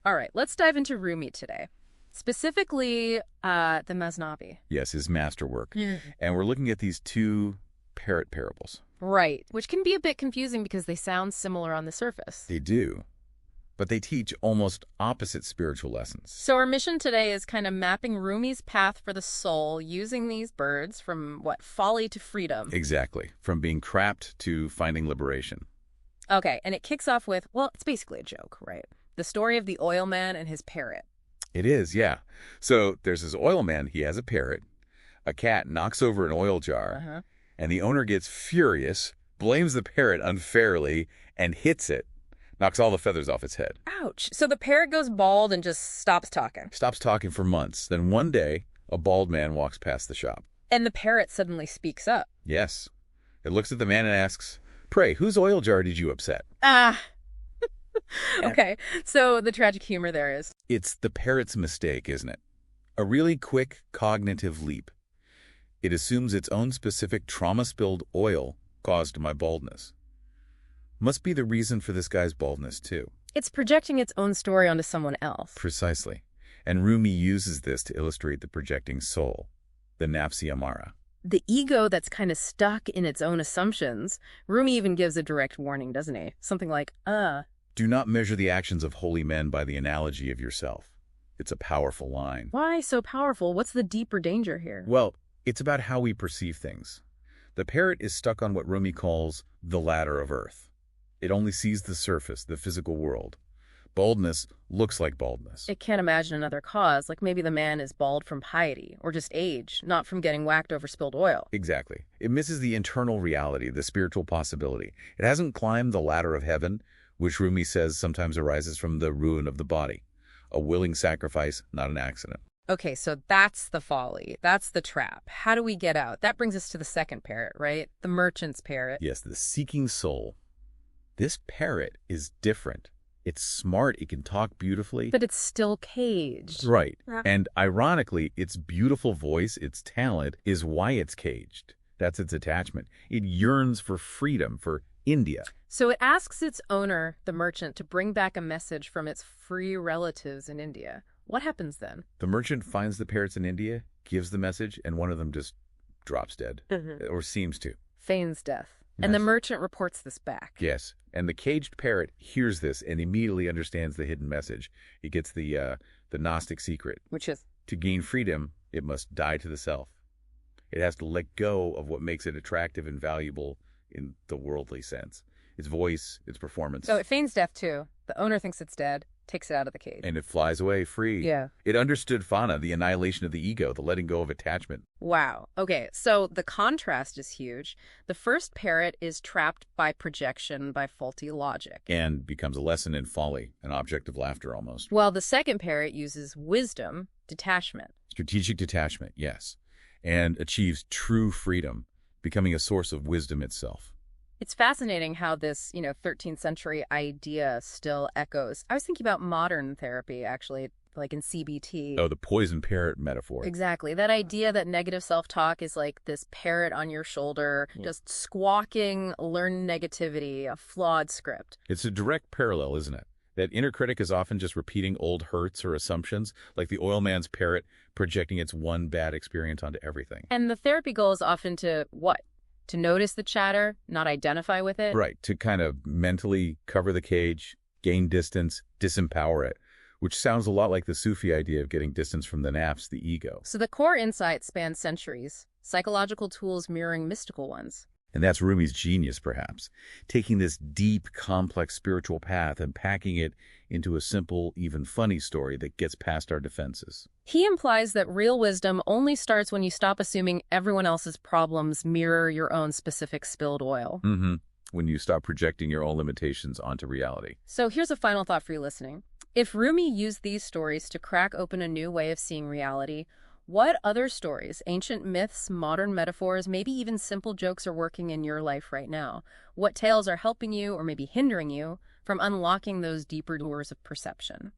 All right, let's dive into Rumi today. Specifically, the Masnavi. Yes, his masterwork. Yeah. And we're looking at these two parrot parables. Right, which can be a bit confusing because they sound similar on the surface. They do, but they teach almost opposite spiritual lessons. So our mission today is kind of mapping Rumi's path for the soul using these birds from, folly to freedom. Exactly, from being trapped to finding liberation. Okay, and it kicks off with, well, it's basically a joke, right? The story of the oil man and his parrot. It is, yeah. So there's this oil man, he has a parrot. A cat knocks over an oil jar, and the owner gets furious, blames the parrot unfairly, and hits it. Knocks all the feathers off its head. Ouch. So the parrot goes bald and just stops talking. Stops talking for months. Then one day, a bald man walks past the shop. And the parrot suddenly speaks up. Yes. It looks at the man and asks, "Pray, whose oil jar did you upset?" Ah. Okay, so the tragic humor there is. It's the parrot's mistake, isn't it? A really quick cognitive leap. It assumes its own specific trauma-spilled oil caused my baldness. Must be the reason for this guy's baldness, too. It's projecting its own story onto someone else. Precisely. And Rumi uses this to illustrate the projecting soul, the nafs-i ammara. The ego that's kind of stuck in its own assumptions. Rumi even gives a direct warning, doesn't he? Something like, Do not measure the actions of holy men by the analogy of yourself. It's a powerful line. Why so powerful? What's the deeper danger here? Well, it's about how we perceive things. The parrot is stuck on what Rumi calls the ladder of earth. It only sees the surface, the physical world. Baldness looks like baldness. It can't imagine another cause, like maybe the man is bald from piety, or just age, not from getting whacked over spilled oil. Exactly. It misses the internal reality, the spiritual possibility. It hasn't climbed the ladder of heaven, which Rumi says sometimes arises from the ruin of the body. A willing sacrifice, not an accident. Okay, so that's the folly. That's the trap. How do we get out? That brings us to the second parrot, right? The merchant's parrot. Yes, the seeking soul. This parrot is different. It's smart. It can talk beautifully. But it's still caged. Right. Yeah. And ironically, its beautiful voice, its talent, is why it's caged. That's its attachment. It yearns for freedom, for India. So it asks its owner, the merchant, to bring back a message from its free relatives in India. What happens then? The merchant finds the parrots in India, gives the message, and one of them just drops dead. Or seems to. Feigns death. Yes. And the merchant reports this back. Yes. And the caged parrot hears this and immediately understands the hidden message. It gets the Gnostic secret. Which is? To gain freedom, it must die to the self. It has to let go of what makes it attractive and valuable in the worldly sense. Its voice, its performance. So it feigns death too. The owner thinks it's dead, takes it out of the cage. And it flies away free. Yeah. It understood Fana, the annihilation of the ego, the letting go of attachment. Wow. Okay, so the contrast is huge. The first parrot is trapped by projection, by faulty logic. And becomes a lesson in folly, an object of laughter almost. While the second parrot uses wisdom, detachment. Strategic detachment, yes. And achieves true freedom, becoming a source of wisdom itself. It's fascinating how this, 13th century idea still echoes. I was thinking about modern therapy, actually, like in CBT. Oh, the poison parrot metaphor. Exactly. That idea that negative self-talk is like this parrot on your shoulder, just squawking learned negativity, a flawed script. It's a direct parallel, isn't it? That inner critic is often just repeating old hurts or assumptions, like the oil man's parrot projecting its one bad experience onto everything. And the therapy goal is often to what? To notice the chatter, not identify with it? Right, to kind of mentally cover the cage, gain distance, disempower it, which sounds a lot like the Sufi idea of getting distance from the nafs, the ego. So the core insight spans centuries, psychological tools mirroring mystical ones. And that's Rumi's genius, perhaps, taking this deep, complex spiritual path and packing it into a simple, even funny story that gets past our defenses. He implies that real wisdom only starts when you stop assuming everyone else's problems mirror your own specific spilled oil. When you stop projecting your own limitations onto reality. So here's a final thought for you listening. If Rumi used these stories to crack open a new way of seeing reality, what other stories, ancient myths, modern metaphors, maybe even simple jokes are working in your life right now? What tales are helping you or maybe hindering you from unlocking those deeper doors of perception?